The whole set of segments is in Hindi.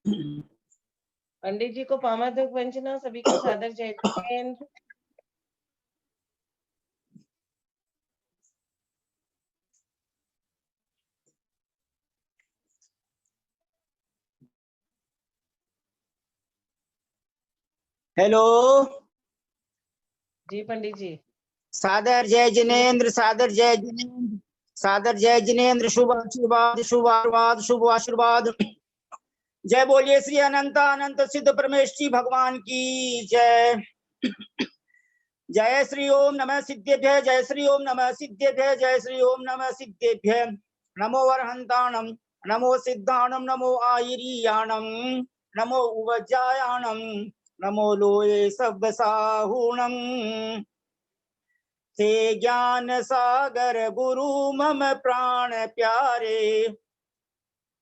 पंडित जी को पामादक वंचना, सभी को सादर जय जिनेंद्र। हेलो जी पंडित जी। सादर जय जिनेंद्र, सादर जय जिनेंद्र, सादर जय जिनेंद्र। शुभ आशीर्वाद, शुभ आशीर्वाद, शुभ आशीर्वाद। जय बोलिए श्री अनंत अनंत सिद्ध परमेश जी भगवान की जय। जय श्री ओम नमः सिद्धेभ्य, जय श्री ओम नमः सिद्धेभ्य, जय श्री ओम नमः सिद्धेभ्य। नमो वरहंताणम, नमो सिद्धाणम, नमो आयिरियाणम, नमो उवज्जायाणम, नमो लोये सब साहूणम। ते ज्ञान सागर गुरु मम प्राण प्यारे,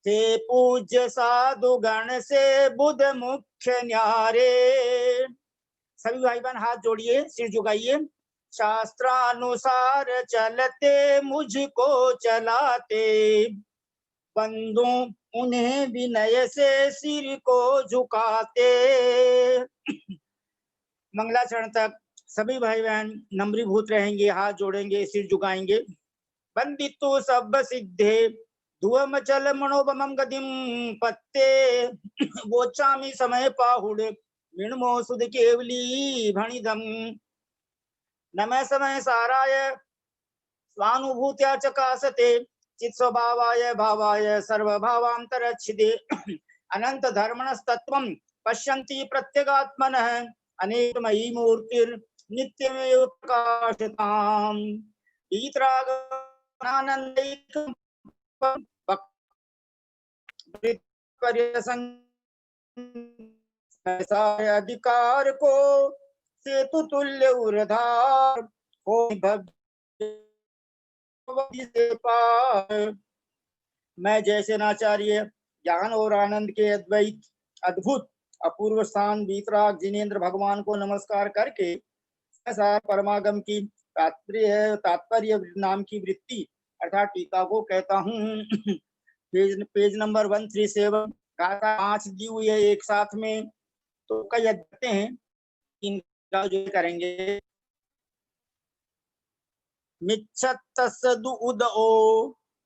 ते पूज्य साधु गण से बुध मुख्य न्यारे। सभी भाई बहन हाथ जोड़िए, सिर झुकाइए। शास्त्रानुसार चलते मुझको चलाते, बंधु उन्हें विनय से सिर को झुकाते। मंगलाचरण तक सभी भाई बहन नम्रीभूत रहेंगे, हाथ जोड़ेंगे, सिर झुकाएंगे। वंदितु सब सिद्धे धुवम चल मनोबमं गतिम पत्ते, वोचामि समय पाहुड़ विणमो सुध केवली भणिदम। नमः समय साराय स्वानुभूत्या चकासते, चित् स्वभावाय भावाय सर्वभावांतरच्छिदे। अनंत धर्मणस्तत्वं पश्यन्ति प्रत्यगात्मनः, अनेकमयी मूर्तिर् नित्यमेव प्रकाशताम्। ईतरागानन्दैकं अधिकार को सेतु तुल्य उर्धार हो मैं जैसे नाचार्य ज्ञान और आनंद के अद्वैत अद्भुत अपूर्व स्थान वीतराग जिनेंद्र भगवान को नमस्कार करके परमागम की तात्पर्य नाम की वृत्ति अर्थात टीका को कहता हूँ। पेज नंबर 137 गाथा 5 दी हुई है एक साथ में, तो कई अध्ययन हैं, इनका जो करेंगे। मिच्छत्तसदु उदओ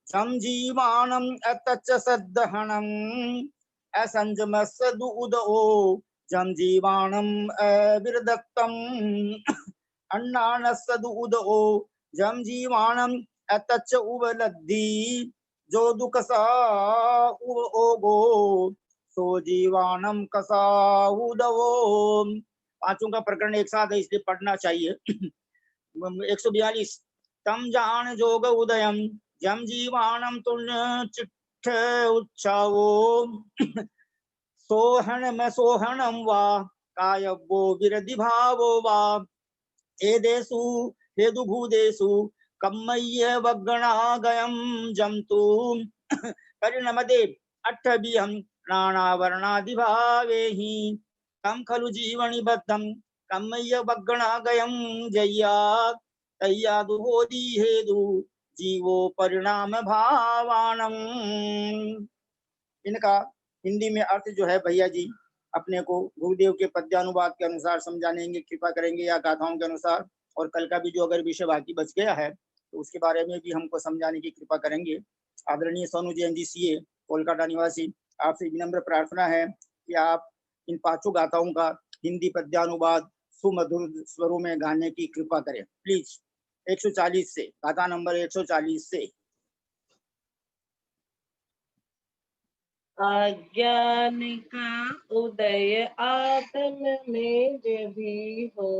संजीवानम अतच सद्दहनम, असंजमसदु उदओ संजीवानम अविरदक्तम, अन्नानसदु उदओ संजीवानम अतच उबलद्धि, जो दुखसा उव ओगो सो जीवानम कसा उदवो। पांचों का प्रकरण एक साथ है इसलिए पढ़ना चाहिए। 142 तम जान जोग उदयम जम जीवानम तुल्य चिट्ठ उच्छावो, सोहनम वा कायवो विरधि भावो वा, एदेषु हेदु भूदेषु कम्मय्य वग्गणागयं जंतु, परिणमदे अट्ठभियं नानावर्णादिभावेहि, कम खलु जीवनि बद्धं कम्मय्य वग्गणागयं जय्या तय्यादु बोधि हेदु जीवो परिणाम भावानम। इनका हिंदी में अर्थ जो है भैया जी अपने को गुरुदेव के पद्यानुवाद के अनुसार समझाने कृपा करेंगे या गाथाओं के अनुसार, और कल का भी जो अगर विषय बाकी बच गया है तो उसके बारे में भी हमको समझाने की कृपा करेंगे। आदरणीय सोनू जैन जी सीए कोलकाता निवासी, आपसे विनम्र प्रार्थना है कि आप इन पांचों गाथाओं का हिंदी पद्यानुवाद सुमधुर स्वरों में गाने की कृपा करें प्लीज। 140 से, गाथा नंबर 140 से। अज्ञान का उदय आत्म में भी हो,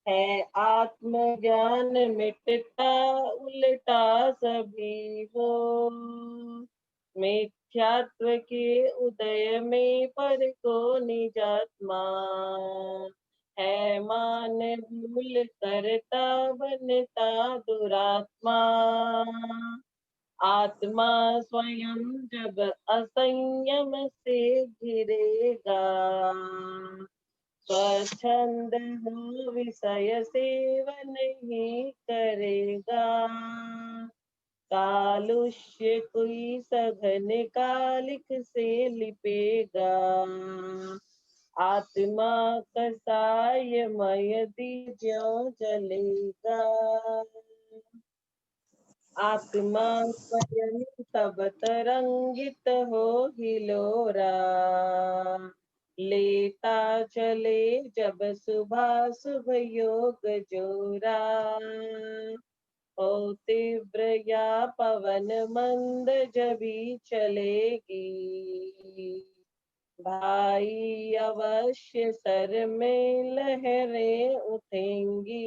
है आत्मज्ञान मिटता उल्टा सभी हो, मिथ्यात्व के उदय में पर को निजात्मा, है मान भूल करता बनता दुरात्मा, आत्मा स्वयं जब असंयम से घिरेगा, स्वच्छंद हो विषय सेवन ही करेगा, कालुष्य कोई सघन कालिक से लिपेगा, आत्मा कसायमय ज्यों जलेगा। आत्मा स्वयं तब तरंगित हो हिलोरा, लेता चले जब सुबह शुभ योग जोरा। ओ तीव्र या पवन मंद जभी चलेगी, भाई अवश्य सर में लहरें उठेंगी।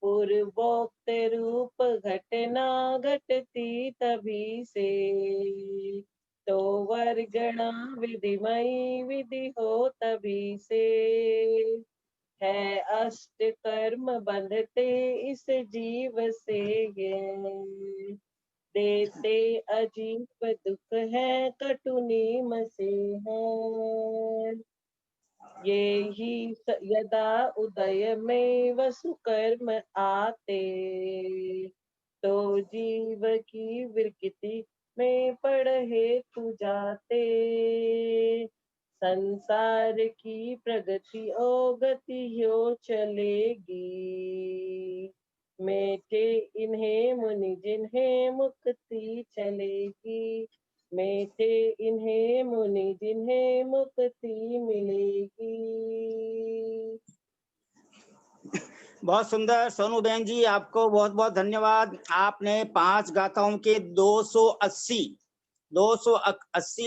पूर्वोक्त रूप घटना घटती तभी से, तो वर्गणा विधिमयी विधि हो तभी से। है अष्ट कर्म बंधते इस जीव से ये, देते अजीब दुख है कटु नीम से है। ये ही यदा उदय में वसु कर्म आते, तो जीव की विकृति में पड़े तू जाते। संसार की प्रगति ओ गति हो चलेगी, मेटे इन्हें मुनि जिन्हें मुक्ति चलेगी। मेटे इन्हें मुनि जिन्हें मुक्ति मिलेगी। बहुत सुंदर सोनू बहन जी, आपको बहुत बहुत धन्यवाद। आपने 5 गाथाओं के 280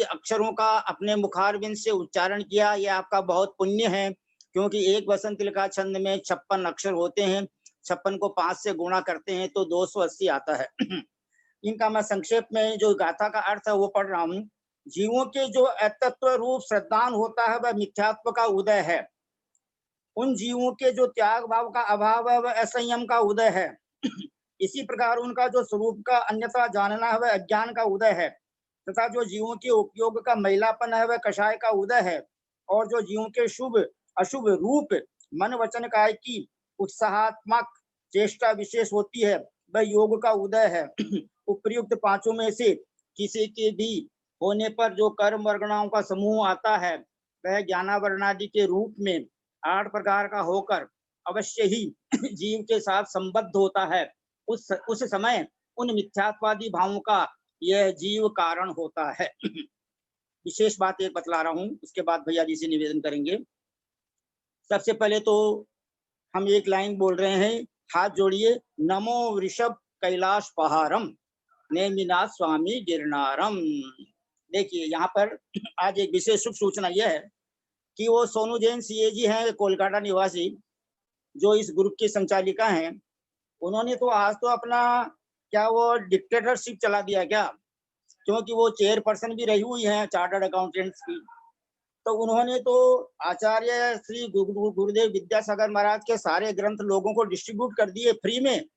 अक्षरों का अपने मुखारबिंद से उच्चारण किया। यह आपका बहुत पुण्य है, क्योंकि एक वसंत का छंद में 56 अक्षर होते हैं। 56 को 5 से गुणा करते हैं तो 280 आता है। इनका मैं संक्षेप में जो गाथा का अर्थ है वो पढ़ रहा हूँ। जीवों के जो अतत्व रूप श्रद्धान होता है वह मिथ्यात्व का उदय है। उन जीवों के जो त्याग भाव का अभाव है वह असंयम का उदय है। इसी प्रकार उनका जो स्वरूप का अन्यथा जानना है वह अज्ञान का उदय है, तथा जो जीवों के उपयोग का मैलापन है वह कषाय का उदय है। और जो जीवों के शुभ अशुभ रूप मन वचन काय की उत्साहात्मक चेष्टा विशेष होती है वह योग का उदय है। उपर्युक्त 5 में से किसी के भी होने पर जो कर्म वर्गणाओं का समूह आता है वह ज्ञानावरणादि के रूप में 8 प्रकार का होकर अवश्य ही जीव के साथ संबद्ध होता है। उस समय उन मिथ्यात्वादी भावों का यह जीव कारण होता है। विशेष बात एक बतला रहा हूं, उसके बाद भैया जी से निवेदन करेंगे। सबसे पहले तो हम एक लाइन बोल रहे हैं, हाथ जोड़िए। नमो वृषभ कैलाश पहारम नेमिनाथ स्वामी गिरनारम। देखिए यहाँ पर आज एक विशेष शुभ सूचना यह है कि वो सोनू जैन सीए जी हैं, कोलकाता निवासी, जो इस ग्रुप की संचालिका हैं। उन्होंने तो आज तो अपना क्या वो डिक्टेटरशिप चला दिया क्या, क्योंकि वो चेयरपर्सन भी रही हुई हैं चार्टर्ड अकाउंटेंट्स की। तो उन्होंने तो आचार्य श्री गुरुदेव विद्यासागर महाराज के सारे ग्रंथ लोगों को डिस्ट्रीब्यूट कर दिए फ्री में।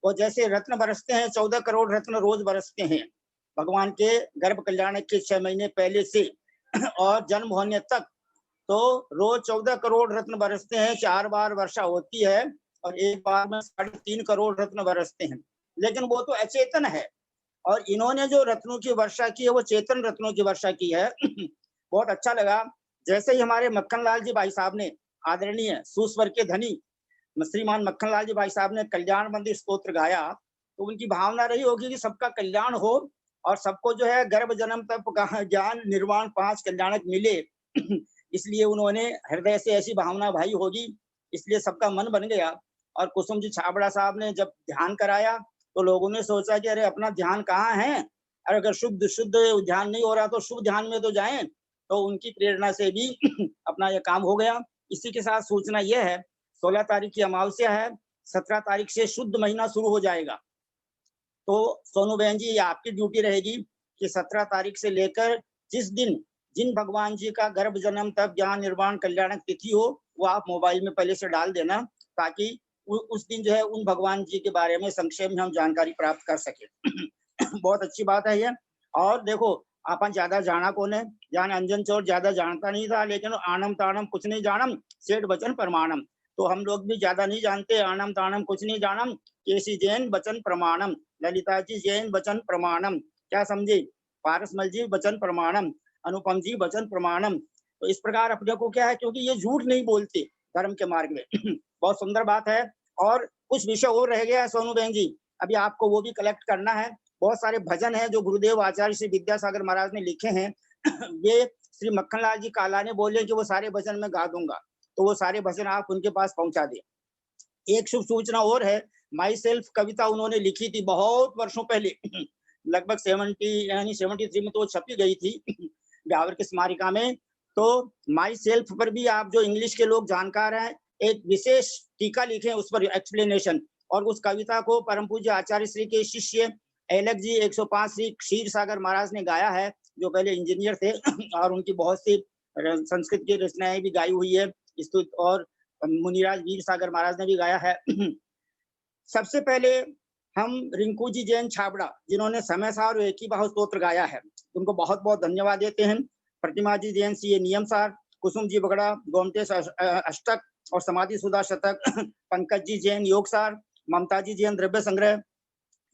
और जैसे रत्न बरसते हैं, 14 करोड़ रत्न रोज बरसते हैं भगवान के गर्भ कल्याण के 6 महीने पहले से और जन्म होने तक, तो रोज 14 करोड़ रत्न बरसते हैं। 4 बार वर्षा होती है और एक बार में 3.5 करोड़ रत्न बरसते हैं। लेकिन वो तो अचेतन है, और इन्होंने जो रत्नों की वर्षा की है वो चेतन रत्नों की वर्षा की है। बहुत अच्छा लगा। जैसे ही हमारे मक्खन लाल जी भाई साहब ने, आदरणीय सुस्वर के धनी श्रीमान मक्खन लाल जी भाई साहब ने कल्याण मंदिर स्तोत्र गाया, तो उनकी भावना रही होगी कि सबका कल्याण हो और सबको जो है गर्भ जन्म तप ज्ञान निर्वाण 5 कल्याणक मिले। इसलिए उन्होंने हृदय से ऐसी भावना भाई होगी, इसलिए सबका मन बन गया। और कुसुम जी छाबड़ा साहब ने जब ध्यान कराया तो लोगों ने सोचा कि अरे अपना ध्यान कहाँ है, और अगर शुद्ध ध्यान नहीं हो रहा तो शुभ ध्यान में तो जाएं। तो उनकी प्रेरणा से भी अपना यह काम हो गया। इसी के साथ सूचना यह है, 16 तारीख की अमावस्या है, 17 तारीख से शुद्ध महीना शुरू हो जाएगा। तो सोनू बहन जी, आपकी ड्यूटी रहेगी कि 17 तारीख से लेकर जिस दिन जिन भगवान जी का गर्भ जन्म तप ज्ञान निर्वाण कल्याणक तिथि हो वो आप मोबाइल में पहले से डाल देना, ताकि उस दिन जो है उन भगवान जी के बारे में संक्षेप में हम जानकारी प्राप्त कर सके। बहुत अच्छी बात है ये। और देखो, अपन ज्यादा जाना कौन है, जान अंजन चोर ज्यादा जानता नहीं था, लेकिन आनम तानम कुछ नहीं जानम, सेठ वचन परमाणम। तो हम लोग भी ज्यादा नहीं जानते, आनम तानम कुछ नहीं जानम, केसी जैन वचन प्रमाणम, ललिता जी जैन वचन प्रमाणम, क्या समझे, पारसमल जी वचन प्रमाणम, अनुपम जी वचन प्रमाणम। तो इस प्रकार अपने को क्या है, क्योंकि ये झूठ नहीं बोलते धर्म के मार्ग में। बहुत सुंदर बात है। और कुछ विषय और रह गया है सोनू बहन जी, अभी आपको वो भी कलेक्ट करना है। बहुत सारे भजन हैं जो गुरुदेव आचार्य श्री विद्यासागर महाराज ने लिखे हैं। वे श्री मक्खनलाल जी काला ने बोले कि वो सारे भजन मैं गा दूंगा, तो वो सारे भजन आप उनके पास पहुंचा दें। एक शुभ सूचना और है, माई सेल्फ कविता उन्होंने लिखी थी बहुत वर्षों पहले, लगभग 73 में तो वो छपी गई थी ब्यावर की स्मारिका में। तो माई सेल्फ पर भी आप जो इंग्लिश के लोग जानकार हैं, एक विशेष टीका लिखे उस पर एक्सप्लेनेशन, और उस कविता को परम पूज्य आचार्य श्री के शिष्य एलेक्स जी 105 श्री क्षीर सागर महाराज ने गाया है, जो पहले इंजीनियर थे और उनकी बहुत सी संस्कृत की रचनाएं भी गाई हुई है स्तुत, और मुनिराज वीर सागर महाराज ने भी गाया है। सबसे पहले हम रिंकू जी जैन छाबड़ा, जिन्होंने समय सार और एक ही बाहु स्तोत्र गाया है, उनको बहुत बहुत धन्यवाद देते हैं। प्रतिमा जी जैन सी नियम सार, कुसुम जी बगड़ा गोमटेश अष्टक और समाधि सुधा शतक, पंकज जी जैन योग सार, ममता जी जैन द्रव्य संग्रह,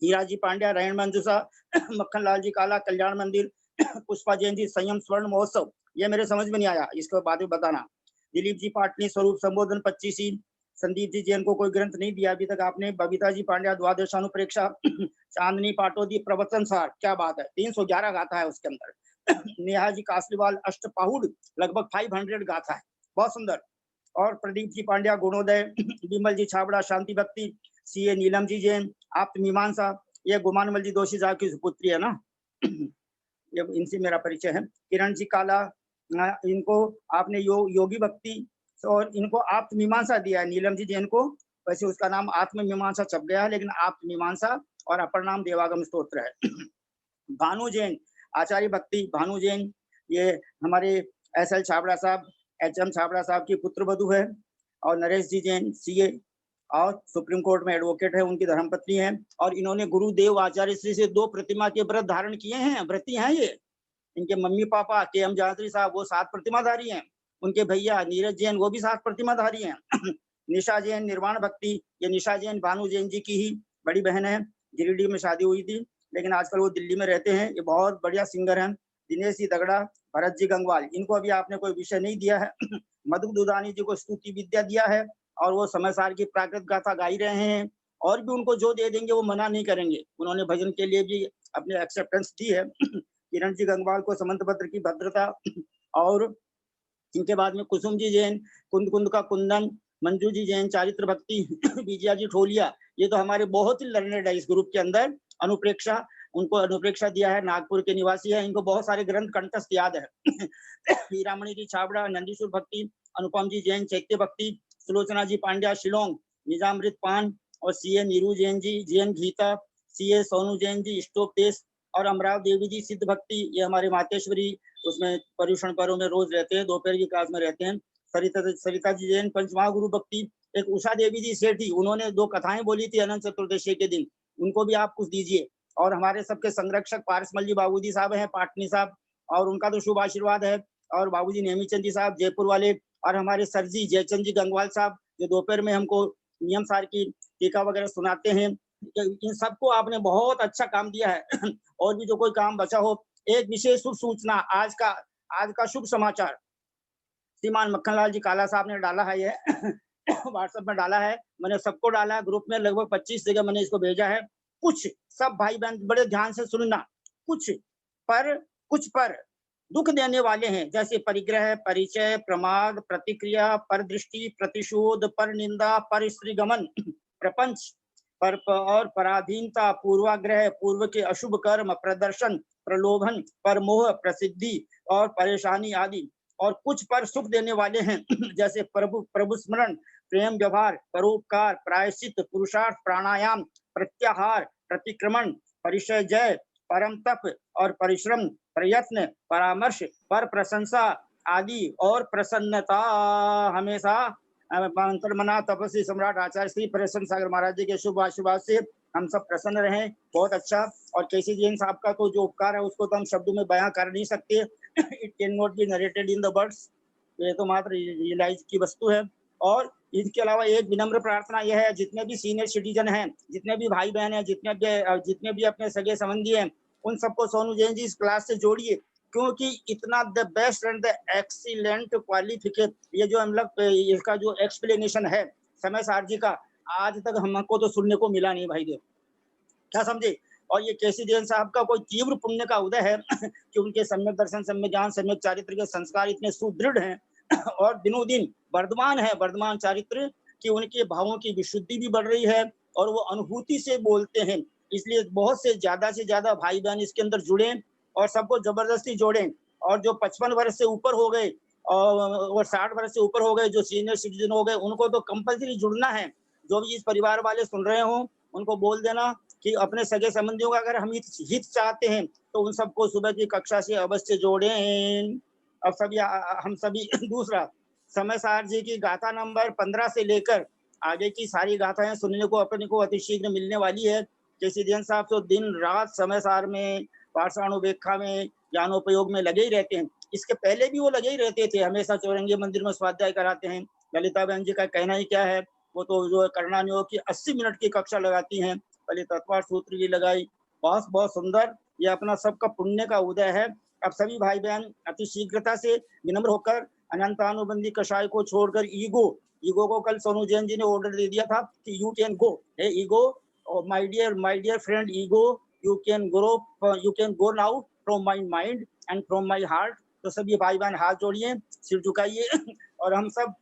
हीरा जी पांड्या रायण मंजूषा, मक्खन लाल जी काला कल्याण मंदिर, पुष्पा जैन जी संयम स्वर्ण महोत्सव, ये मेरे समझ में नहीं आया, इसको बाद में बताना। दिलीप जी पाटनी स्वरूप संबोधन 25, संदीप जी जैन को कोई ग्रंथ नहीं दिया अभी तक आपने। बबीता जी पांड्या द्वादशानुप्रेक्षा, चांदनी पाटोदी प्रवचन सार, क्या बात है, 311 गाथा है उसके अंदर। नेहा जी कासलीवाल अष्टपाहुड़, लगभग 500 गाथा है, बहुत सुंदर। और प्रदीप जी पांड्या गुणोदय, विमल जी छाबड़ा शांति भक्ति, सीए नीलम जी जैन आत्ममीमांसा, ये गुमानमल जी दोषी साहब की सुपुत्री है ना, ये इनसे मेरा परिचय है। किरण जी काला, इनको आपने योगी भक्ति और इनको आत्ममीमांसा दिया है, नीलम जी जैन को, वैसे उसका नाम आत्ममीमांसा छप गया है, लेकिन आत्ममीमांसा और अपर नाम देवागम स्तोत्र है। भानु जैन आचार्य भक्ति, भानु जैन ये हमारे SL छाबड़ा साहब, HM छाबड़ा साहब की पुत्र वधु है। और नरेश जी जैन CA और सुप्रीम कोर्ट में एडवोकेट है, उनकी धर्मपत्नी है। और इन्होंने गुरुदेव आचार्य श्री से 2 प्रतिमा के व्रत धारण किए हैं, व्रती हैं ये। इनके मम्मी पापा KM जात्री साहब वो 7 प्रतिमाधारी हैं, उनके भैया नीरज जैन वो भी 7 प्रतिमाधारी हैं। निशा जैन निर्वाण भक्ति, ये निशा जैन भानु जैन जी की ही बड़ी बहन है, गिरिडीह में शादी हुई थी, लेकिन आजकल वो दिल्ली में रहते हैं। ये बहुत बढ़िया सिंगर हैं। दिनेश जी दगड़ा, भरत जी गंगवाल, इनको अभी आपने कोई विषय नहीं दिया है। मधु दुदानी जी को स्तुति विद्या दिया है, और वो समय सार की प्राकृत गाथा गा ही रहे हैं, और भी उनको जो दे देंगे वो मना नहीं करेंगे, उन्होंने भजन के लिए भी अपने एक्सेप्टेंस दी है। किरण जी गंगवाल को समंत पत्र की भद्रता, और इनके बाद में कुसुम जी जैन कुंद कुंद का कुंदन, मंजू जी जैन चारित्र भक्ति, विजया जी ठोलिया, ये तो हमारे बहुत ही लर्नेड है इस ग्रुप के अंदर। अनुप्रेक्षा, उनको अनुप्रेक्षा दिया है, नागपुर के निवासी है, इनको बहुत सारे ग्रंथ कंठस्थ याद है। हीरामणि जी छाबड़ा नंदीश्वर भक्ति, अनुपम जी जैन चैत्य भक्ति, सुलोचना जी पांड्या शिलोंग निजामृत पान, और CA नीरू जैन जी जैन गीता, CA सोनू जैन जी स्टोपेश, और अमराव देवी जी सिद्ध भक्ति, ये हमारे मातेश्वरी उसमें पर्यूषण पर्व में रोज रहते हैं, दोपहर की क्लास में रहते हैं। सरिता जी जैन पंचमहागुरु भक्ति। एक उषा देवी जी सेठी, उन्होंने 2 कथाएं बोली थी अनंत चतुर्दशी के दिन, उनको भी आप कुछ दीजिए। और हमारे सबके संरक्षक पारसमल जी बाबूजी साहब हैं, पाटनी साहब, और उनका तो शुभ आशीर्वाद है। और बाबूजी नेमीचंद जी साहब जयपुर वाले, और हमारे सर जी जयचंद जी गंगवाल साहब, जो दोपहर में हमको नियम सार की टीका वगैरह सुनाते हैं। इन सबको आपने बहुत अच्छा काम दिया है। और भी जो कोई काम बचा हो, एक विशेष शुभ सूचना, आज का शुभ समाचार श्रीमान मक्खनलाल जी काला साहब ने डाला है, ये व्हाट्सएप में डाला है, मैंने सबको डाला है ग्रुप में, लगभग 25 जगह मैंने इसको भेजा है। कुछ सब भाई बहन बड़े ध्यान से सुनना, कुछ पर दुख देने वाले हैं, जैसे परिग्रह, परिचय, प्रमाद, प्रतिक्रिया, पर दृष्टि, प्रतिशोध, पर निंदा, पर स्त्रीगमन, प्रपंच, पर और पराधीनता, पूर्वाग्रह, पूर्व के अशुभ कर्म, प्रदर्शन, प्रलोभन, पर मोह, प्रसिद्धि और परेशानी आदि। और कुछ पर सुख देने वाले हैं, जैसे प्रभु स्मरण, प्रेम व्यवहार, परोपकार, प्रायश्चित, पुरुषार्थ, प्राणायाम, प्रत्याहार, प्रतिक्रमण, परिचय जय, परम तप और परिश्रम, प्रयत्न, परामर्श, पर प्रशंसा आदि, और प्रसन्नता हमेशा। अंतर्मना तपस्वी सम्राट आचार्य श्री प्रसन्न सागर महाराज जी के शुभ आशीर्वाद से हम सब प्रसन्न रहें। बहुत अच्छा। और केसी जैन साहब का तो जो उपकार है उसको तो हम शब्दों में बयां कर नहीं सकते। It can not be narrated in the words, ये तो मात्र रियलाइज की वस्तु है। और इसके अलावा एक विनम्र प्रार्थना यह है, जितने भी सीनियर सिटीजन हैं, जितने भी भाई बहन हैं, जितने भी अपने सगे संबंधी हैं, उन सबको सोनू जैन जी इस क्लास से जोड़िए, क्योंकि इतना the best and the excellent qualified, ये जो हम लोग इसका जो एक्सप्लेनेशन है समय सार जी का, आज तक हमको तो सुनने को मिला नहीं भाई देव, क्या समझे। और ये केसी जैन साहब का कोई तीव्र पुण्य का उदय है कि उनके सम्यक दर्शन, सम्यक ज्ञान, सम्यक चारित्र के संस्कार इतने सुदृढ़ हैं और दिनों दिन वर्धमान है, वर्धमान चारित्र, कि उनके भावों की विशुद्धि भी बढ़ रही है और वो अनुभूति से बोलते हैं। इसलिए बहुत से ज्यादा भाई बहन इसके अंदर जुड़े और सबको जबरदस्ती जोड़ें। और जो 55 वर्ष से ऊपर हो गए और 60 वर्ष से ऊपर हो गए, जो सीनियर सिटीजन हो गए, उनको तो कंपल्सरी जुड़ना है। जो भी इस परिवार वाले सुन रहे हो, उनको बोल देना कि अपने सगे संबंधियों का अगर हम हित चाहते हैं तो उन सबको सुबह की कक्षा से अवश्य जोड़ें। अब सभी हम सभी दूसरा, समय सार जी की गाथा नंबर 15 से लेकर आगे की सारी गाथाएं सुनने को अपने को अतिशीघ्र मिलने वाली है। केसी जैन साहब तो दिन रात समय सार में, पाषाणोपेक्षा में, ज्ञानोपयोग में लगे ही रहते हैं। इसके पहले भी वो लगे ही रहते थे, हमेशा चौरंगी मंदिर में स्वाध्याय कराते हैं। ललिता बहन जी का कहना ही क्या है, वो तो जो करना नहीं हो कि 80 मिनट की कक्षा लगाती हैं, पहले तत्वार सूत्र भी लगाई, बहुत बहुत सुंदर। ये अपना सबका पुण्य का उदय है। अब सभी भाई बहन अति शीघ्रता से विनम्र होकर अनंतानुबंधी कषाय को छोड़कर ईगो को कल सोनू जैन जी ने ऑर्डर दे दिया था कि you can go, hey ego, my dear friend ego, you can go now from my mind and from my heart. तो सभी भाई बहन हाथ जोड़िए, सिर झुकाइए और हम सब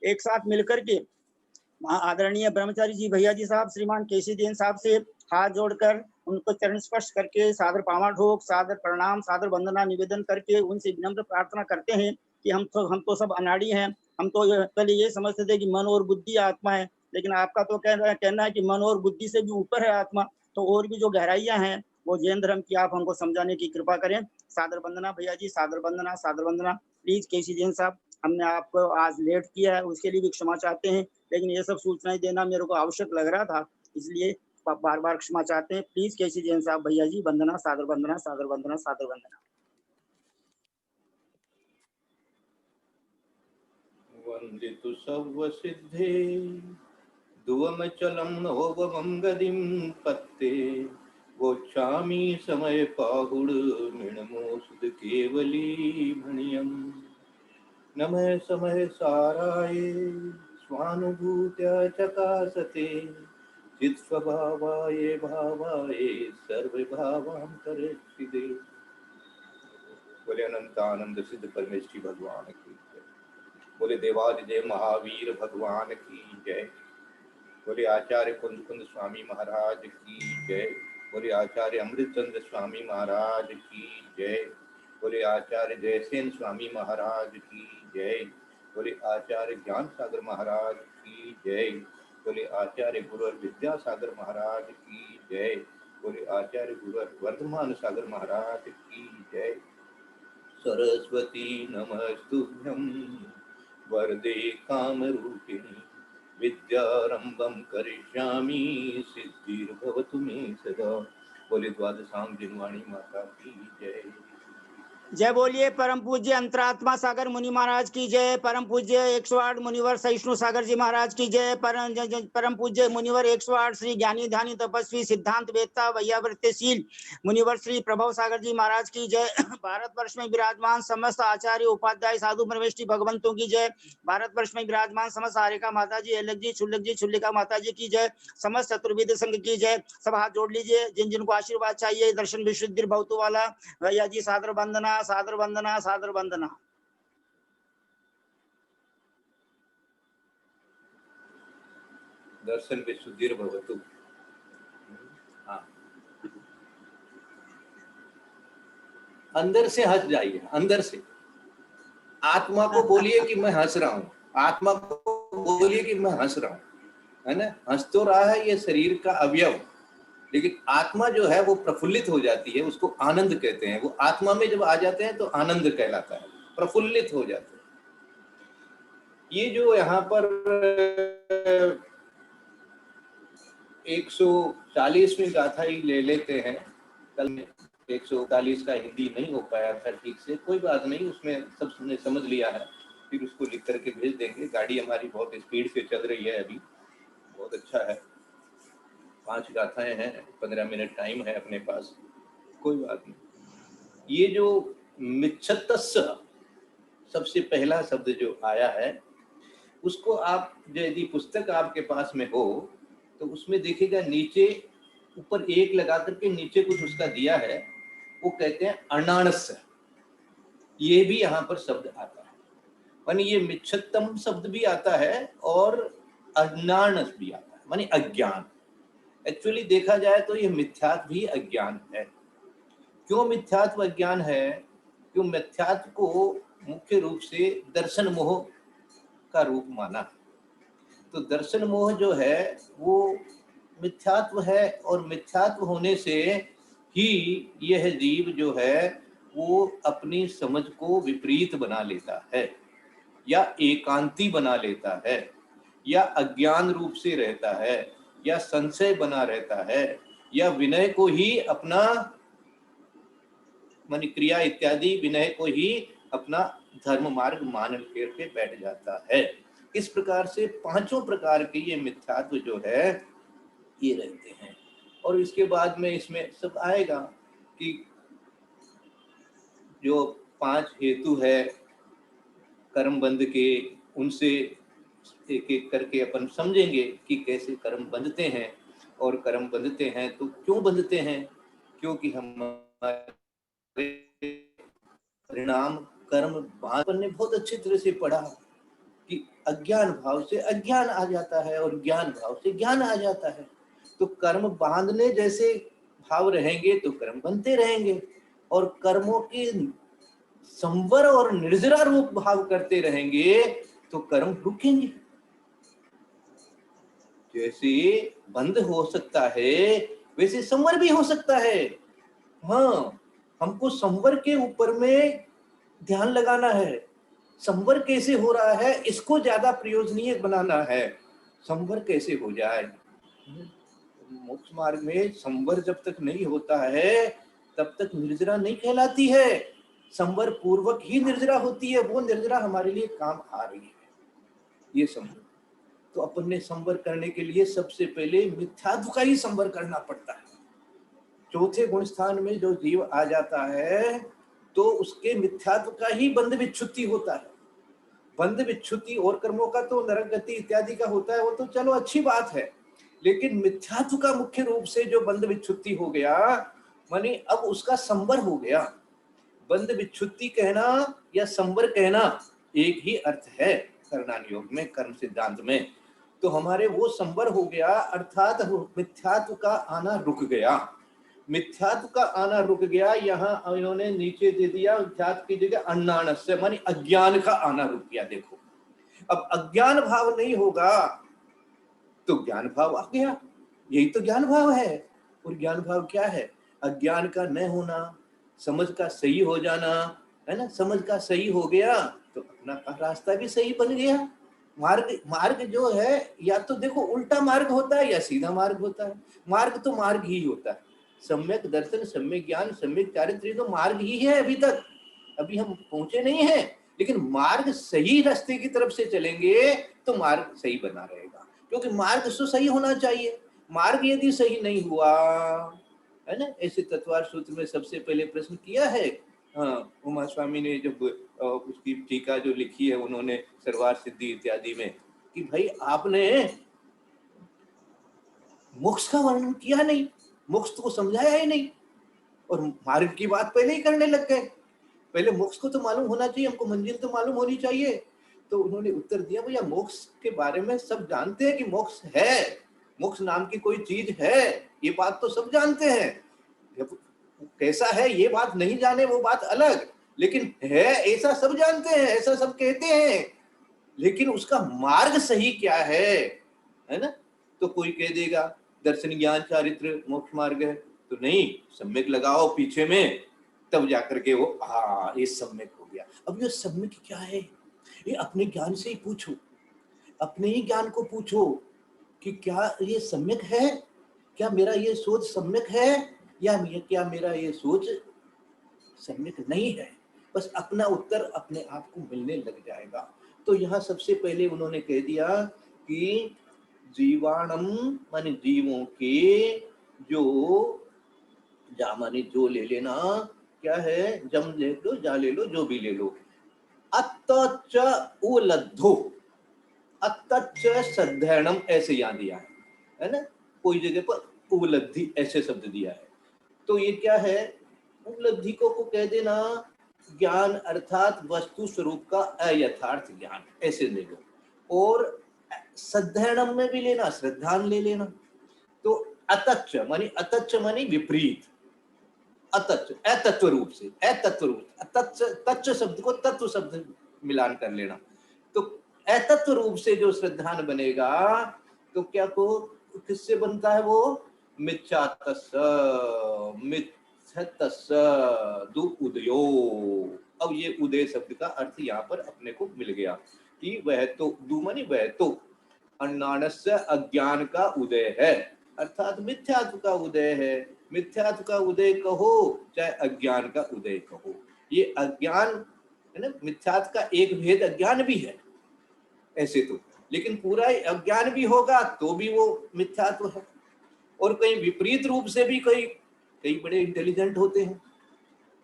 एक साथ मिलकर के आदरणीय ब्रह्मचारी जी भैया जी साहब श्रीमान केसी जैन साहब से हाथ जोड़कर उनको चरण स्पर्श करके सादर पावा ढोक, सादर प्रणाम, सादर वंदना निवेदन करके उनसे विनम्र प्रार्थना करते हैं कि हम तो सब अनाड़ी हैं। हम तो पहले ये समझते थे कि मन और बुद्धि आत्मा है, लेकिन आपका तो कहना है कि मन और बुद्धि से भी ऊपर है आत्मा। तो और भी जो गहराइयां हैं वो जैन धर्म की आप हमको समझाने की कृपा करें। सादर वंदना भैया जी, सादर वंदना, सादर वंदना। प्लीज केसी जैन साहब, हमने आपको आज लेट किया है, उसके लिए भी क्षमा चाहते हैं, लेकिन ये सब सूचनाएं देना मेरे को आवश्यक लग रहा था, इसलिए बार बार क्षमा चाहते हैं। प्लीज केसी जैन साहब भैया जी, वंदना, सादर वंदना, सादर वंदना, सादर वंदना। वंदितु सर्व सिद्धे दुवमचलं नोपमं गदिं पत्ते गोच्छामि समय पाहुड मिणमोसुद केवली मणियम् नमः समय साराय स्वानुभूत्या चकासते चित्स्वभावाय भावाय सर्वभावान्तरक्षिते। बोले अनंतानंद सिद्ध परमेश्वरी भगवान की जय। बोले देवादिदेव महावीर भगवान की जय। बोले आचार्य कुंद कुंद स्वामी महाराज की जय। बोले आचार्य अमृतचंद्र स्वामी महाराज की जय। बोले आचार्य जयसेन स्वामी महाराज की जय। बोले आचार्य ज्ञान सागर महाराज की जय। बोले आचार्य गुरुवर विद्यासागर महाराज की जय। बोले आचार्य गुरुवर वर्धमान सागर महाराज की जय। सरस्वती नमस्तुभ्यं वरदे कामरूपिणी विद्यारंभं करिष्यामि सिद्धिर्भवतु मे सदा। बोले द्वादशांग जिनवाणी माता की जय। जय बोलिए परम पूज्य अंतरात्मा सागर मुनि महाराज की जय। परम पूज्य 108 मुनिवर सहिष्णु सागर जी महाराज की जय। परम पूज्य मुनिवर 108 श्री ज्ञानी ध्यानी तपस्वी सिद्धांत वेत्ता वैयावृत्यशील मुनिवर श्री प्रभव सागर जी महाराज की जय। भारतवर्ष में विराजमान समस्त आचार्य उपाध्याय साधु परमेष्टि भगवंतों की जय। भारतवर्ष में विराजमान समस्त आर्यका माता जी, एलक जी, छुल्लक जी, छुल्लिका माता जी की जय। समस्त चतुर्वेद संघ की जय। सब हाथ जोड़ लीजिए, जिन जिनको आशीर्वाद चाहिए, दर्शन विशुद्धि भवतु वाला भैया जी, सादर वंदना, सादर वंदना, सादर वंदना। दर्शन विशुद्धिर्भवतु। हाँ, अंदर से हंस जाइए, अंदर से आत्मा को बोलिए कि मैं हंस रहा हूँ, आत्मा को बोलिए कि मैं हंस रहा हूँ, है ना। हंस तो रहा है ये शरीर का अवयव, लेकिन आत्मा जो है वो प्रफुल्लित हो जाती है, उसको आनंद कहते हैं। वो आत्मा में जब आ जाते हैं तो आनंद कहलाता है, प्रफुल्लित हो जाते हैं। ये जो यहाँ पर 140वीं गाथा ही ले लेते हैं। कल 141 का हिंदी नहीं हो पाया था ठीक से, कोई बात नहीं, उसमें सब ने समझ लिया है। फिर उसको लिख करके भेज देंगे। गाड़ी हमारी बहुत स्पीड से चल रही है अभी, बहुत अच्छा है। 5 गाथाएं हैं, 15 मिनट टाइम है अपने पास, कोई बात नहीं। ये जो मिच्छतस्य सबसे पहला शब्द जो आया है, उसको आप यदि पुस्तक आपके पास में हो तो उसमें देखिएगा नीचे ऊपर एक लगा करके नीचे कुछ उसका दिया है, वो कहते हैं अनाणस्य। ये भी यहाँ पर शब्द आता है, मानी ये मिच्छतम शब्द भी आता है और अज्ञानस भी आता है, मानी अज्ञान। एक्चुअली देखा जाए तो ये मिथ्यात्व भी अज्ञान है। क्यों मिथ्यात्व अज्ञान है? क्यों मिथ्यात्व को मुख्य रूप से दर्शन मोह का रूप माना है। तो दर्शन मोह जो है वो मिथ्यात्व है, और मिथ्यात्व होने से ही यह जीव जो है वो अपनी समझ को विपरीत बना लेता है, या एकांती बना लेता है, या अज्ञान रूप से रहता है, या संशय बना रहता है, या विनय को ही अपना मानी क्रिया इत्यादि विनय को ही अपना धर्म मार्ग मान करके बैठ जाता है। इस प्रकार से पांचों प्रकार के ये मिथ्यात्व जो है ये रहते हैं। और इसके बाद में इसमें सब आएगा कि जो 5 हेतु है कर्म बंध के, उनसे एक एक करके अपन समझेंगे कि कैसे कर्म बंधते हैं, और कर्म बंधते हैं तो क्यों बंधते हैं, क्योंकि हमारे परिणाम कर्म अपन ने बहुत अच्छी तरह से पढ़ा कि अज्ञान भाव से अज्ञान आ जाता है और ज्ञान भाव से ज्ञान आ जाता है। तो कर्म बांधने जैसे भाव रहेंगे तो कर्म बनते रहेंगे, और कर्मों के संवर और निर्जरा रूप भाव करते रहेंगे तो कर्म रुकेंगे। जैसे बंद हो सकता है वैसे संवर भी हो सकता है। हाँ, हमको संवर के ऊपर में ध्यान लगाना है। संवर कैसे हो रहा है इसको ज्यादा प्रयोजनीय बनाना है। संवर कैसे हो जाए, मोक्ष मार्ग में संवर जब तक नहीं होता है तब तक निर्जरा नहीं कहलाती है। संवर पूर्वक ही निर्जरा होती है, वो निर्जरा हमारे लिए काम आ रही है, ये संवर। तो अपन ने संवर करने के लिए सबसे पहले मिथ्यात्व का ही संवर करना पड़ता है। चौथे गुण स्थान में जो जीव आ जाता है तो उसके मिथ्यात्व का ही बंध विच्छुत्ति होता है। बंध विच्छुत्ति और कर्मों का तो नरक गति इत्यादि का होता है, वो तो चलो अच्छी बात है, लेकिन मिथ्यात्व का मुख्य रूप से जो बंध विच्छुत्ति हो गया, माने अब उसका संवर हो गया। बंध विच्छुत्ति कहना या संवर कहना एक ही अर्थ है कर्णान योग में, कर्म सिद्धांत में। तो हमारे वो संवर हो गया, अर्थात मिथ्यात्व का आना रुक गया। मिथ्यात्व का आना रुक गया। यहाँ इन्होंने नीचे दे दिया मिथ्यात्व की जगह अज्ञानस्य, मानी अज्ञान का आना रुक गया। देखो, अब अज्ञान भाव नहीं होगा तो ज्ञान भाव आ गया, यही तो ज्ञान भाव है। और ज्ञान भाव क्या है? अज्ञान का न होना, समझ का सही हो जाना, है ना। समझ का सही हो गया तो अपना रास्ता भी सही बन गया। मार्ग जो है या तो देखो उल्टा मार्ग होता है या सीधा मार्ग होता है। मार्ग तो मार्ग ही होता है। सम्यक दर्शन, सम्यक ज्ञान, सम्यक चारित्र तो मार्ग ही है। अभी तक अभी हम पहुंचे नहीं है, लेकिन मार्ग सही रास्ते की तरफ से चलेंगे तो मार्ग सही बना रहेगा, क्योंकि मार्ग तो सही होना चाहिए। मार्ग यदि सही नहीं हुआ, है ना, ऐसे तत्वार सूत्र में सबसे पहले प्रश्न किया है। हाँ, उमा स्वामी ने जब उसकी टीका जो लिखी है उन्होंने सर्वार सिद्धि इत्यादि में, कि भाई आपने मोक्ष का वर्णन किया नहीं, मोक्ष को समझाया ही नहीं, और मार्ग की बात पहले ही करने लग गए। पहले मोक्ष को तो मालूम होना चाहिए, हमको मंजिल तो मालूम होनी चाहिए। तो उन्होंने उत्तर दिया, भैया मोक्ष के बारे में सब जानते हैं कि मोक्ष है, मोक्ष नाम की कोई चीज है, ये बात तो सब जानते हैं। कैसा है ये बात नहीं जाने वो बात अलग, लेकिन है ऐसा सब जानते हैं, ऐसा सब कहते हैं, लेकिन उसका मार्ग सही क्या है ना। तो कोई कह देगा दर्शन ज्ञान चारित्र मोक्ष मार्ग है, तो नहीं, सम्यक लगाओ पीछे में, तब जाकर के वो ये सम्यक हो गया। अब ये सम्यक क्या है, ये अपने ज्ञान से ही पूछो, अपने ही ज्ञान को पूछो कि क्या ये सम्यक है, क्या मेरा ये सोच सम्यक है, या क्या मेरा ये सोच सम्यक नहीं है। बस अपना उत्तर अपने आप को मिलने लग जाएगा। तो यहाँ सबसे पहले उन्होंने कह दिया कि जीवाणम माने जीवों के जो जा माने जो ले लेना, क्या है, जम ले लो, जा ले लो, जो भी ले लो। अतच उलद्धो, अतच सद्धरणम ऐसे यहाँ दिया है ना, कोई जगह पर उपलब्धि ऐसे शब्द दिया है। तो ये क्या है, उपलब्धि को कह देना ज्ञान अर्थात वस्तु स्वरूप का अयथार्थ ज्ञान, ऐसे ले लो। और सद्धरणम में भी लेना, श्रद्धान ले लेना। तो अतच्च मानी विपरीत, अतच्च अतत्व रूप से, अतत्व रूप, तच्च तच्च शब्द को तत्व शब्द मिलान कर लेना। तो अतत्व रूप से जो श्रद्धान बनेगा तो क्या को किससे बनता है वो, मिथ्यातस्स, मिथ्यतस्स दु उदयो। अब ये उदय शब्द का अर्थ यहाँ पर अपने को मिल गया कि वह तो दु मानी वह तो अज्ञानस्य अज्ञान का उदय है, अर्थात मिथ्यात्व का उदय है। मिथ्यात्व का उदय कहो चाहे अज्ञान का उदय कहो, ये अज्ञान है ना, मिथ्यात्व का एक भेद अज्ञान भी है ऐसे तो, लेकिन पूरा अज्ञान भी होगा तो भी वो मिथ्यात्व है। और कहीं विपरीत रूप से भी कई बड़े इंटेलिजेंट होते हैं,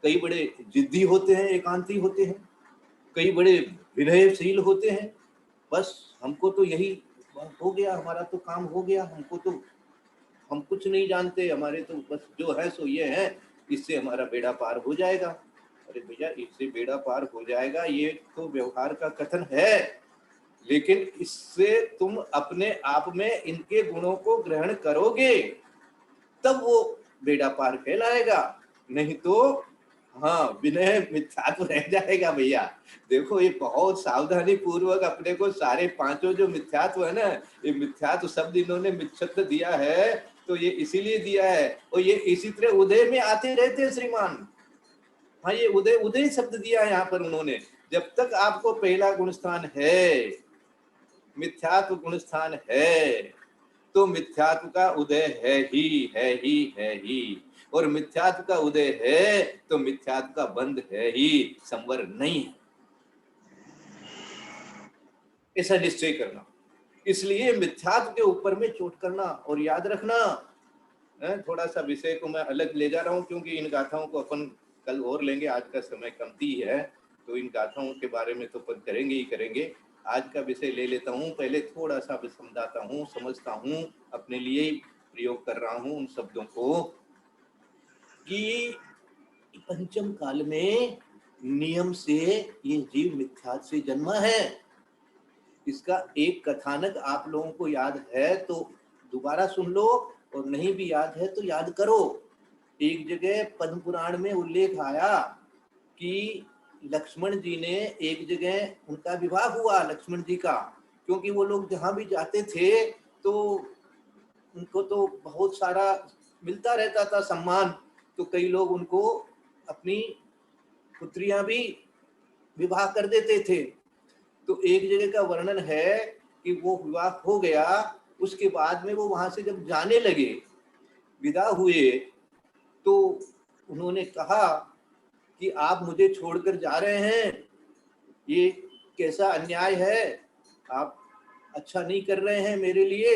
कई बड़े जिद्दी होते हैं, एकांती होते हैं, कई बड़े विनयशील होते हैं। बस हमको तो यही हो गया, हमारा तो काम हो गया, हमको तो हम कुछ नहीं जानते, हमारे तो बस जो है सो ये है, इससे हमारा बेड़ा पार हो जाएगा। अरे भैया, इससे बेड़ा पार हो जाएगा ये तो व्यवहार का कथन है, लेकिन इससे तुम अपने आप में इनके गुणों को ग्रहण करोगे तब वो बेड़ा पार कहलाएगा, नहीं तो हाँ विनय मिथ्यात्व रह जाएगा। भैया देखो, ये बहुत सावधानी पूर्वक अपने को सारे पांचों जो मिथ्यात्व है ना, ये मिथ्यात्व शब्द इन्होंने मिथ्यत्व दिया है तो ये इसीलिए दिया है, और ये इसी तरह उदय में आते रहते हैं श्रीमान। हाँ, ये उदय उदय शब्द दिया है यहाँ पर उन्होंने। जब तक आपको पहला गुण स्थान है, मिथ्यात्व गुण स्थान है, तो मिथ्यात्व का उदय है ही, और मिथ्यात्व का उदय है तो मिथ्यात्व का बंध है ही, संवर नहीं है, ऐसा निश्चय करना। इसलिए मिथ्यात्व के ऊपर में चोट करना। और याद रखना, थोड़ा सा विषय को मैं अलग ले जा रहा हूँ क्योंकि इन गाथाओं को अपन कल और लेंगे, आज का समय कमती है, तो इन गाथाओं के बारे में तो अपन करेंगे ही करेंगे। आज का विषय ले लेता हूँ, पहले थोड़ा सा समझाता हूँ, समझता हूँ, अपने लिए प्रयोग कर रहा हूँ उन शब्दों को कि पंचम काल में नियम से ये जीव मिथ्यात्व से जन्मा है। इसका एक कथानक आप लोगों को याद है तो दोबारा सुन लो, और नहीं भी याद है तो याद करो। एक जगह पद्म पुराण में उल्लेख आया कि लक्ष्मण जी ने एक जगह उनका विवाह हुआ, लक्ष्मण जी का, क्योंकि वो लोग जहां भी जाते थे तो उनको तो बहुत सारा मिलता रहता था सम्मान, तो कई लोग उनको अपनी पुत्रियां भी विवाह कर देते थे। तो एक जगह का वर्णन है कि वो विवाह हो गया, उसके बाद में वो वहां से जब जाने लगे, विदा हुए, तो उन्होंने कहा कि आप मुझे छोड़कर जा रहे हैं, ये कैसा अन्याय है, आप अच्छा नहीं कर रहे हैं मेरे लिए,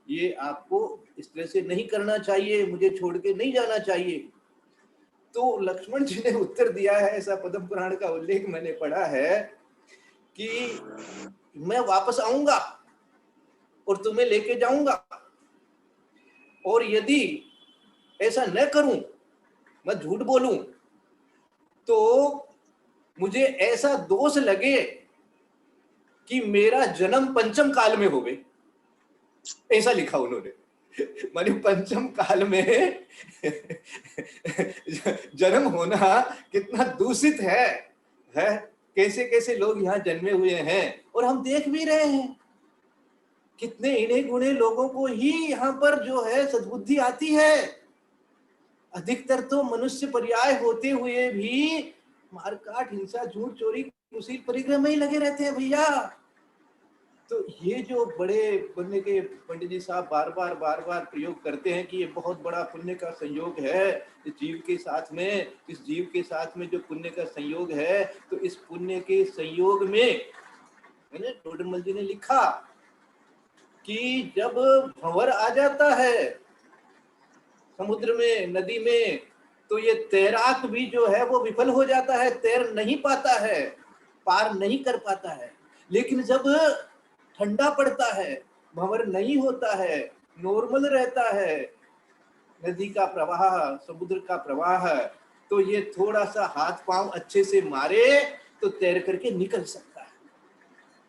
ये आपको इस तरह से नहीं करना चाहिए, मुझे छोड़ के नहीं जाना चाहिए। तो लक्ष्मण जी ने उत्तर दिया है, ऐसा पद्म पुराण का उल्लेख मैंने पढ़ा है कि मैं वापस आऊंगा और तुम्हें लेके जाऊंगा, और यदि ऐसा न करूं, मैं झूठ बोलूं, तो मुझे ऐसा दोष लगे कि मेरा जन्म पंचम काल में होवे, ऐसा लिखा उन्होंने। माने पंचम काल में जन्म होना कितना दूषित है? कैसे कैसे लोग यहाँ जन्मे हुए हैं, और हम देख भी रहे हैं कितने इन्हें गुणे लोगों को ही यहाँ पर जो है सद्बुद्धि आती है। अधिकतर तो मनुष्य पर्याय होते हुए भी मारकाट, हिंसा, झूठ, चोरी, कुशील परिग्रह में ही लगे रहते हैं भैया। तो ये जो बड़े पुण्य के पंडित जी साहब बार बार प्रयोग करते हैं कि ये बहुत बड़ा पुण्य का संयोग है इस जीव के साथ में, इस जीव के साथ में जो पुण्य का संयोग है, तो इस पुण्य के संयोग में टोडरमल जी ने लिखा कि जब भंवर आ जाता है समुद्र में, नदी में, तो ये तैराक भी जो है वो विफल हो जाता है, तैर नहीं पाता है, पार नहीं कर पाता है। लेकिन जब ठंडा पड़ता है, भंवर नहीं होता है, नॉर्मल रहता है नदी का प्रवाह, समुद्र का प्रवाह, तो ये थोड़ा सा हाथ पांव अच्छे से मारे तो तैर करके निकल सकता है।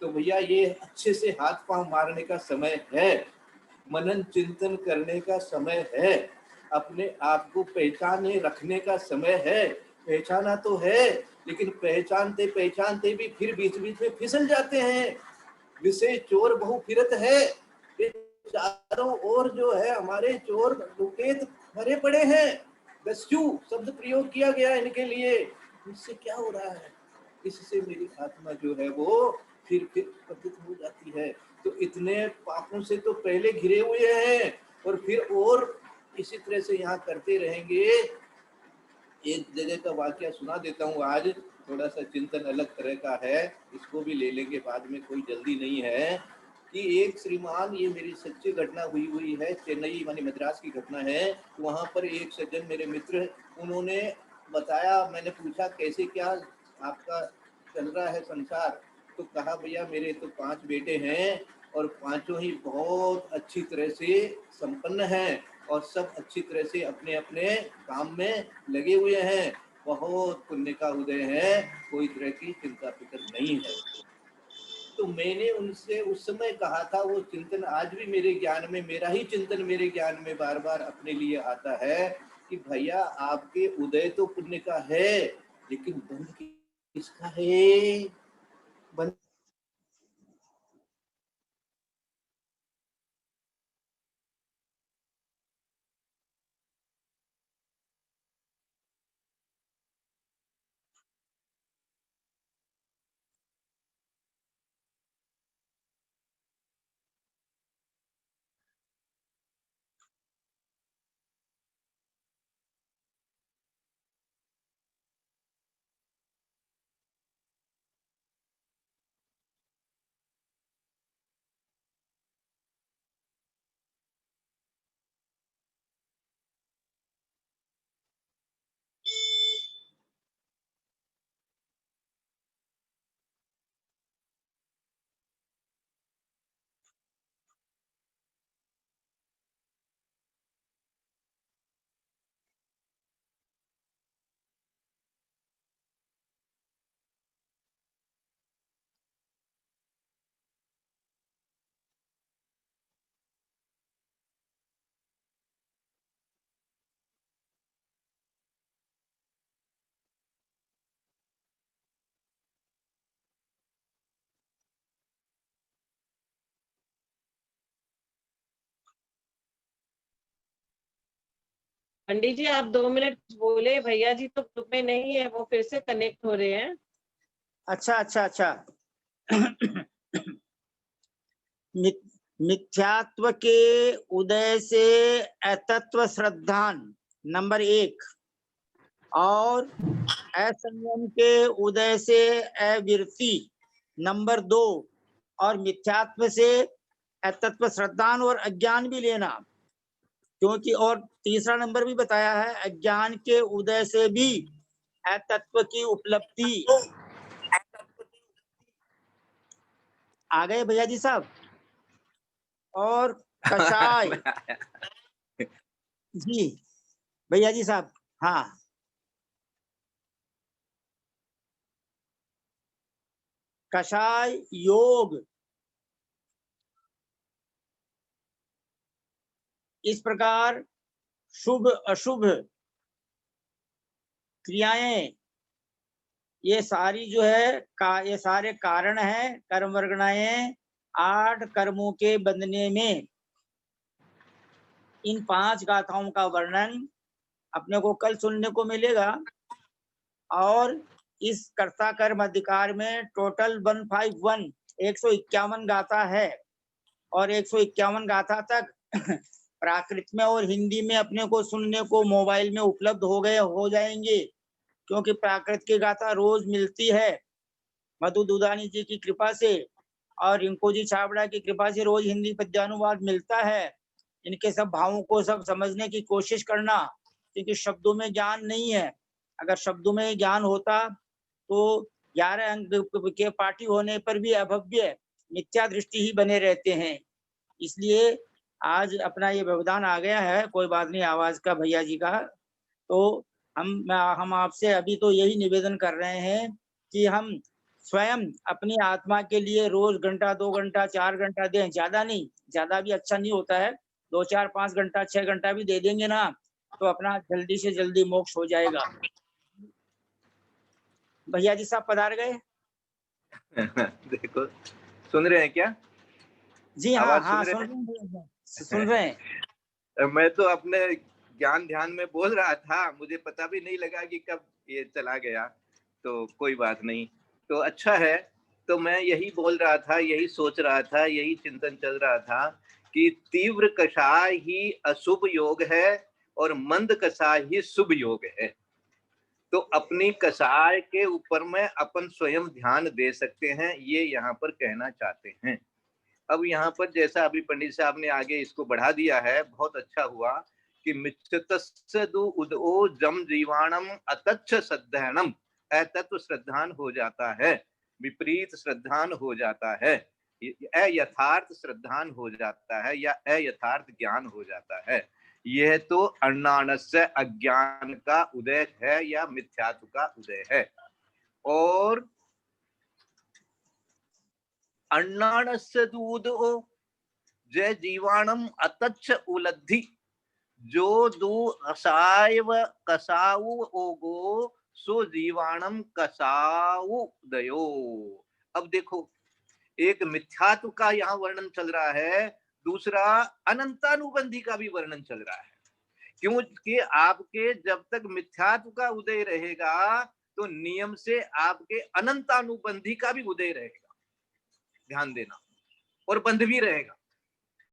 तो भैया ये अच्छे से हाथ पांव मारने का समय है, मनन चिंतन करने का समय है, अपने आप को पहचाने रखने का समय है। पहचाना तो है, लेकिन पहचानते पहचानते भी फिर बीच बीच में फिसल जाते हैं। विषय चोर बहु फिरत है, ये चारों ओर जो है हमारे चोर लुटेत भरे पड़े हैं। दस्यु शब्द प्रयोग किया गया इनके लिए। इससे क्या हो रहा है? इससे मेरी आत्मा जो है वो फिर पतित हो जाती है। तो इतने पापों से तो पहले घिरे हुए हैं और फिर और इसी तरह से यहाँ करते रहेंगे। एक जगह का वाक्य सुना देता हूँ आज, थोड़ा सा चिंतन अलग तरह का है, इसको भी ले लेंगे बाद में, कोई जल्दी नहीं है। कि एक श्रीमान, ये मेरी सच्ची घटना हुई है, चेन्नई मानी मद्रास की घटना है। वहाँ पर एक सज्जन मेरे मित्र, उन्होंने बताया, मैंने पूछा कैसे क्या आपका चल रहा है संसार, तो कहा भैया मेरे तो 5 बेटे हैं और पांचों ही बहुत अच्छी तरह से संपन्न हैं और सब अच्छी तरह से अपने अपने काम में लगे हुए हैं, बहुत पुण्य का उदय है, कोई तरह की चिंता फिक्र नहीं है। तो मैंने उनसे उस समय कहा था, वो चिंतन आज भी मेरे ज्ञान में, मेरा ही चिंतन मेरे ज्ञान में बार बार अपने लिए आता है कि भैया आपके उदय तो पुण्य का है, लेकिन बंध किसका है? बंध पंडित जी आप 2 मिनट बोले, भैया जी तो ग्रुप में नहीं है, वो फिर से कनेक्ट हो रहे हैं। अच्छा अच्छा अच्छा। मिथ्यात्व के उदय से अतत्व श्रद्धान नंबर 1 और असंयम के उदय से अविरति नंबर 2 और मिथ्यात्व से अतत्व श्रद्धान और अज्ञान भी लेना, क्योंकि और तीसरा नंबर भी बताया है, अज्ञान के उदय से भी अतत्व की उपलब्धि। आ गए भैया जी साहब? और कषाय जी भैया जी साहब, हाँ कषाय योग इस प्रकार शुभ अशुभ क्रियाएं, ये सारी जो है ये सारे कारण हैं कर्म वर्गणाएं 8 कर्मों के बंधने में। इन 5 गाथाओं का वर्णन अपने को कल सुनने को मिलेगा। और इस कर्ता कर्म अधिकार में टोटल 151 151 गाथा है और 151 गाथा तक प्राकृत में और हिंदी में अपने को सुनने को मोबाइल में उपलब्ध हो जाएंगे, क्योंकि प्राकृत की गाथा रोज मिलती है मधु दुधानी जी की कृपा से। और रिंकू जी छाबड़ा की कृपा से रोज हिंदी पद्यानुवाद मिलता है। इनके सब भावों को सब समझने की कोशिश करना, क्योंकि शब्दों में ज्ञान नहीं है। अगर शब्दों में ज्ञान होता तो 11 अंक के पाठी होने पर भी अभव्य मिथ्या दृष्टि ही बने रहते हैं। इसलिए आज अपना ये व्यवधान आ गया है, कोई बात नहीं, आवाज का भैया जी का। तो हम आपसे अभी तो यही निवेदन कर रहे हैं कि हम स्वयं अपनी आत्मा के लिए रोज घंटा, 2 घंटा, 4 घंटा दें, ज्यादा नहीं, ज्यादा भी अच्छा नहीं होता है। 2, 4, 5 घंटा, 6 घंटा भी दे देंगे ना, तो अपना जल्दी से जल्दी मोक्ष हो जाएगा। भैया जी साहब पधार गए? देखो, सुन रहे हैं क्या? जी हाँ आवाज हाँ, सुन सुन रहे रहे हैं, सुन रहे हैं। हैं? मैं तो अपने ज्ञान ध्यान में बोल रहा था, मुझे पता भी नहीं लगा कि कब ये चला गया। तो कोई बात नहीं, तो अच्छा है। तो मैं यही बोल रहा था, यही सोच रहा था, यही चिंतन चल रहा था कि तीव्र कषाय ही अशुभ योग है और मंद कषाय ही शुभ योग है। तो अपनी कषाय के ऊपर में अपन स्वयं ध्यान दे सकते हैं, ये यहाँ पर कहना चाहते हैं। अब यहाँ पर जैसा अभी पंडित साहब ने आगे इसको बढ़ा दिया है, बहुत अच्छा हुआ कि मिच्छतस्सदु उदओ जम जीवाणम अतच्छ श्रद्धैनम, अतत्व श्रद्धान हो जाता है, विपरीत श्रद्धान हो जाता है, अयथार्थ श्रद्धान हो जाता है, या अयथार्थ ज्ञान हो जाता है। यह तो अज्ञानस्य अज्ञान का उदय है या मिथ्यात्व का उदय है। और अन्नानस्य दूधो जय जीवाणम अतच्छ उलद्धि, जो दू असायव कसाऊ ओगो सो जीवाणम कसाऊ दयो। अब देखो, एक मिथ्यात्व का यहाँ वर्णन चल रहा है, दूसरा अनंतानुबंधी का भी वर्णन चल रहा है। क्योंकि आपके जब तक मिथ्यात्व का उदय रहेगा तो नियम से आपके अनंतानुबंधी का भी उदय रहेगा, ध्यान देना, और बंध भी रहेगा।